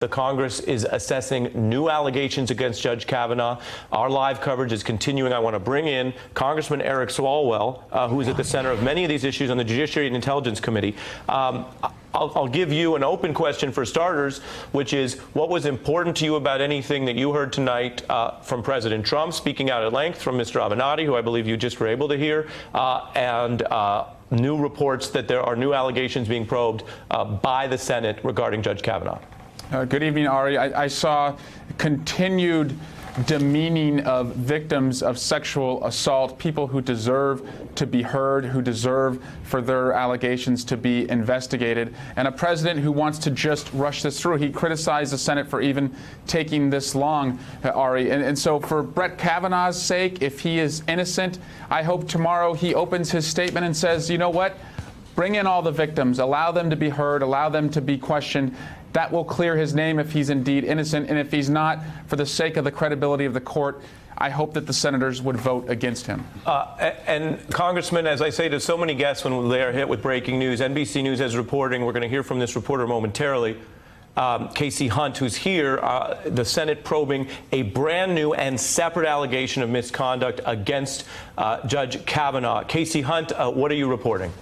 The Congress is assessing new allegations against Judge Kavanaugh. Our live coverage is continuing. I want to bring in Congressman Eric Swalwell, who is at the center of many of these issues on the Judiciary and Intelligence Committee. I'll give you an open question for starters, which is, what was important to you about anything that you heard tonight from President Trump, speaking out at length, from Mr. Avenatti, who I believe you just were able to hear, and new reports that there are new allegations being probed by the Senate regarding Judge Kavanaugh? Good evening, Ari. I saw continued demeaning of victims of sexual assault, people who deserve to be heard, who deserve for their allegations to be investigated, and a president who wants to just rush this through. He criticized the Senate for even taking this long, Ari. And so for Brett Kavanaugh's sake, if he is innocent, I hope tomorrow he opens his statement and says, you know what? Bring in all the victims, allow them to be heard, allow them to be questioned. That will clear his name if he's indeed innocent. And if he's not, for the sake of the credibility of the court, I hope that the senators would vote against him. And Congressman, as I say to so many guests when they are hit with breaking news, NBC News is reporting, we're going to hear from this reporter momentarily, Casey Hunt, who's here, the Senate probing a brand new and separate allegation of misconduct against Judge Kavanaugh. Casey Hunt, what are you reporting?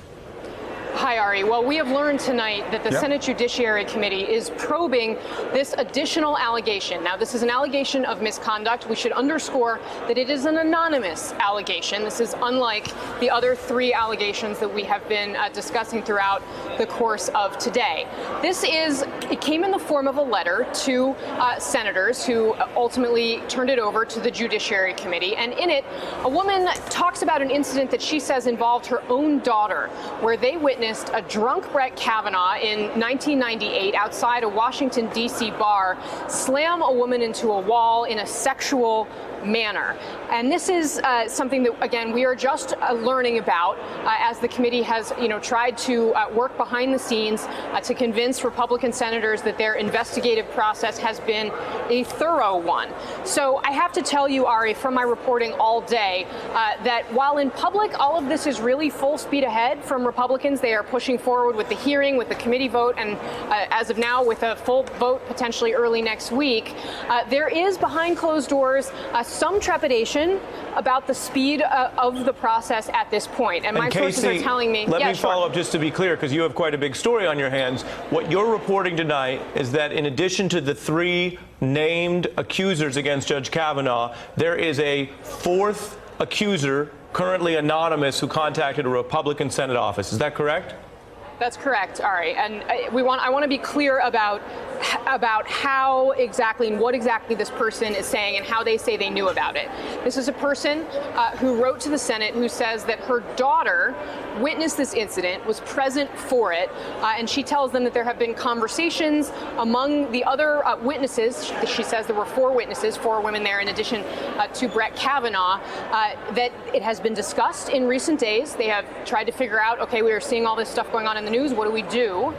Hi, Ari. Well, we have learned tonight that the Senate Judiciary Committee is probing this additional allegation. Now, this is an allegation of misconduct. We should underscore that it is an anonymous allegation. This is unlike the other three allegations that we have been discussing throughout the course of today. It came in the form of a letter to senators who ultimately turned it over to the Judiciary Committee. And in it, a woman talks about an incident that she says involved her own daughter, where they witnessed a drunk Brett Kavanaugh in 1998 outside a Washington, D.C. bar slam a woman into a wall in a sexual manner. And this is something that, again, we are just learning about as the committee has, tried to work behind the scenes to convince Republican senators that their investigative process has been a thorough one. So I have to tell you, Ari, from my reporting all day, that while in public all of this is really full speed ahead from Republicans, they are pushing forward with the hearing, with the committee vote, and as of now, with a full vote potentially early next week, there is behind closed doors some trepidation about the speed of the process at this point. And my sources are telling me... Let me follow up just to be clear, because you have quite a big story on your hands. What you're reporting tonight is that in addition to the three named accusers against Judge Kavanaugh, there is a fourth accuser, currently anonymous, who contacted a Republican Senate office. Is that correct? That's correct, Ari. And I want to be clear about how exactly and what exactly this person is saying and how they say they knew about it. This is a person who wrote to the Senate who says that her daughter witnessed this incident, was present for it, and she tells them that there have been conversations among the other witnesses. She says there were four witnesses, four women there in addition to Brett Kavanaugh, that it has been discussed in recent days. They have tried to figure out, okay, we are seeing all this stuff going on in the news, what do we do?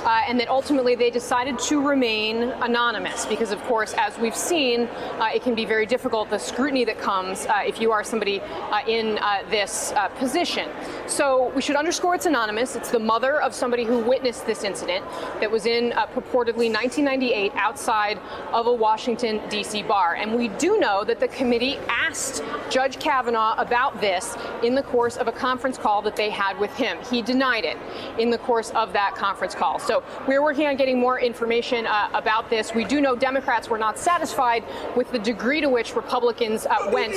And that ultimately they decided to remain anonymous because, of course, as we've seen, it can be very difficult, the scrutiny that comes if you are somebody in this position. So we should underscore it's anonymous. It's the mother of somebody who witnessed this incident that was in purportedly 1998 outside of a Washington, D.C. bar. And we do know that the committee asked Judge Kavanaugh about this in the course of a conference call that they had with him. He denied it in the course of that conference call. So we're working on getting more information about this. We do know Democrats were not satisfied with the degree to which Republicans went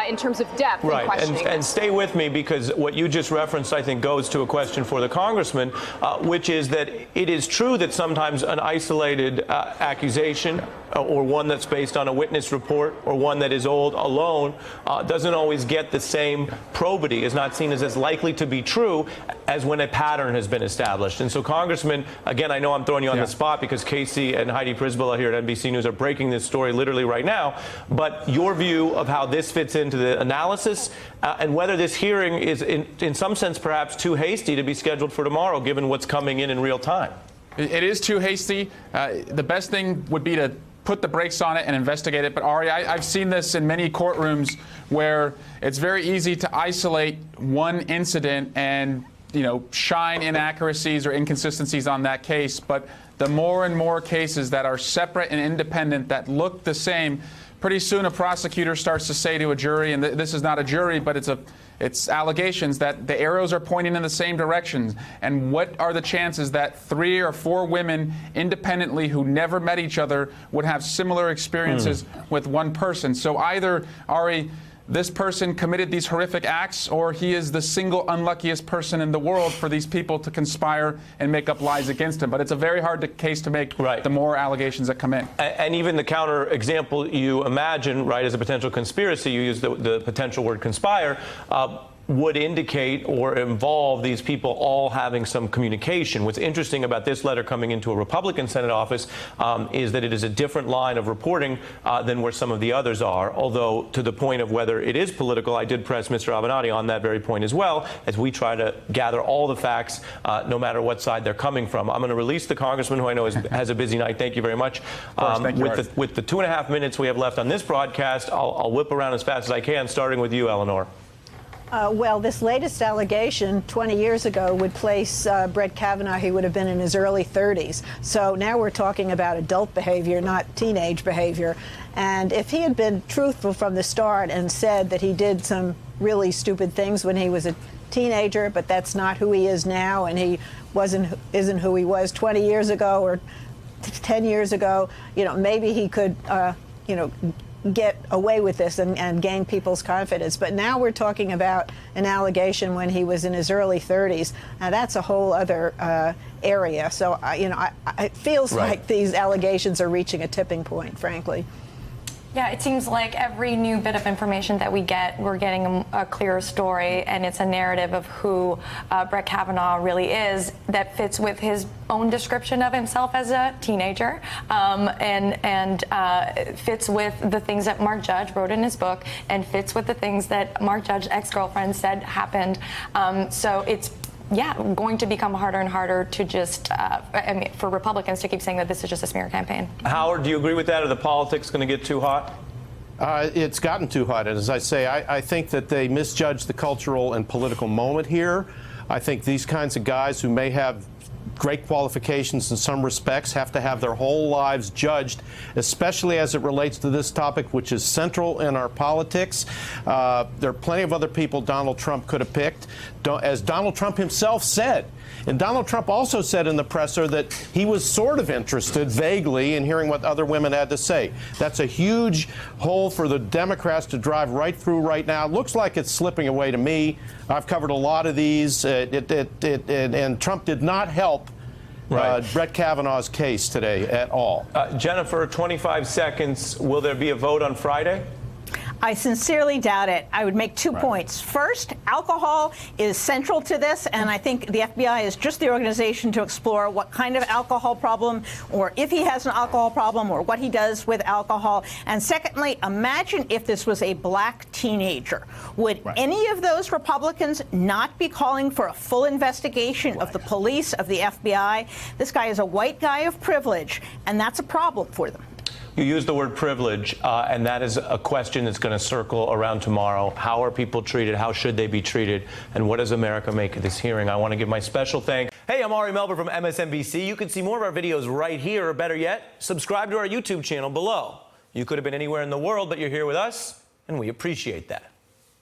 in terms of depth in questioning. And stay with me, because what you just referenced, I think, goes to a question for the congressman, which is that it is true that sometimes an isolated accusation or one that's based on a witness report or one that is old alone doesn't always get the same probity, is not seen as likely to be true as when a pattern has been established. And so, Congressman, again, I know I'm throwing you on the spot because Casey and Heidi Prisbilla here at NBC News are breaking this story literally right now, but your view of how this fits into the analysis and whether this hearing is, in some sense, perhaps too hasty to be scheduled for tomorrow, given what's coming in real time. It is too hasty. The best thing would be to put the brakes on it and investigate it. But Ari, I've seen this in many courtrooms where it's very easy to isolate one incident and shine inaccuracies or inconsistencies on that case. But the more and more cases that are separate and independent that look the same, pretty soon a prosecutor starts to say to a jury, and this is not a jury, but it's allegations that the arrows are pointing in the same directions. And what are the chances that 3 or 4 women independently who never met each other would have similar experiences with one person? So either, Ari, this person committed these horrific acts, or he is the single unluckiest person in the world for these people to conspire and make up lies against him. But it's a very hard case to make, the more allegations that come in. And even the counter example you imagine, right, as a potential conspiracy, you use the potential word conspire, would indicate or involve these people all having some communication. What's interesting about this letter coming into a Republican Senate office is that it is a different line of reporting than where some of the others are. Although, to the point of whether it is political, I did press Mr. Avenatti on that very point as well, as we try to gather all the facts, no matter what side they're coming from. I'm going to release the congressman, who I know has a busy night. Thank you very much. Thank you, with the 2.5 minutes we have left on this broadcast, I'll whip around as fast as I can, starting with you, Eleanor. Well, this latest allegation 20 years ago would place Brett Kavanaugh, he would have been in his early 30s. So now we're talking about adult behavior, not teenage behavior. And if he had been truthful from the start and said that he did some really stupid things when he was a teenager, but that's not who he is now, and he isn't who he was 20 years ago or 10 years ago, maybe he could, get away with this and gain people's confidence. But now we're talking about an allegation when he was in his early 30s. Now that's a whole other area. So, it feels like these allegations are reaching a tipping point, frankly. Yeah, it seems like every new bit of information that we get, we're getting a clearer story, and it's a narrative of who Brett Kavanaugh really is that fits with his own description of himself as a teenager, and fits with the things that Mark Judge wrote in his book, and fits with the things that Mark Judge's ex-girlfriend said happened. So it's going to become harder and harder to just, for Republicans to keep saying that this is just a smear campaign. Howard, do you agree with that? Are the politics going to get too hot? It's gotten too hot. And as I say, I think that they misjudged the cultural and political moment here. I think these kinds of guys who may have great qualifications in some respects have to have their whole lives judged, especially as it relates to this topic, which is central in our politics. There are plenty of other people Donald Trump could have picked, as Donald Trump himself said. And Donald Trump also said in the presser that he was sort of interested, vaguely, in hearing what other women had to say. That's a huge hole for the Democrats to drive right through right now. Looks like it's slipping away to me. I've covered a lot of these, and Trump did not help Brett Kavanaugh's case today at all. Jennifer, 25 seconds. Will there be a vote on Friday? I sincerely doubt it. I would make 2 points. First, alcohol is central to this, and I think the FBI is just the organization to explore what kind of alcohol problem, or if he has an alcohol problem, or what he does with alcohol. And secondly, imagine if this was a black teenager. Would any of those Republicans not be calling for a full investigation of the police, of the FBI? This guy is a white guy of privilege, and that's a problem for them. You used the word privilege, and that is a question that's going to circle around tomorrow. How are people treated? How should they be treated? And what does America make of this hearing? I want to give my special thanks. Hey, I'm Ari Melber from MSNBC. You can see more of our videos right here, or better yet, subscribe to our YouTube channel below. You could have been anywhere in the world, but you're here with us, and we appreciate that.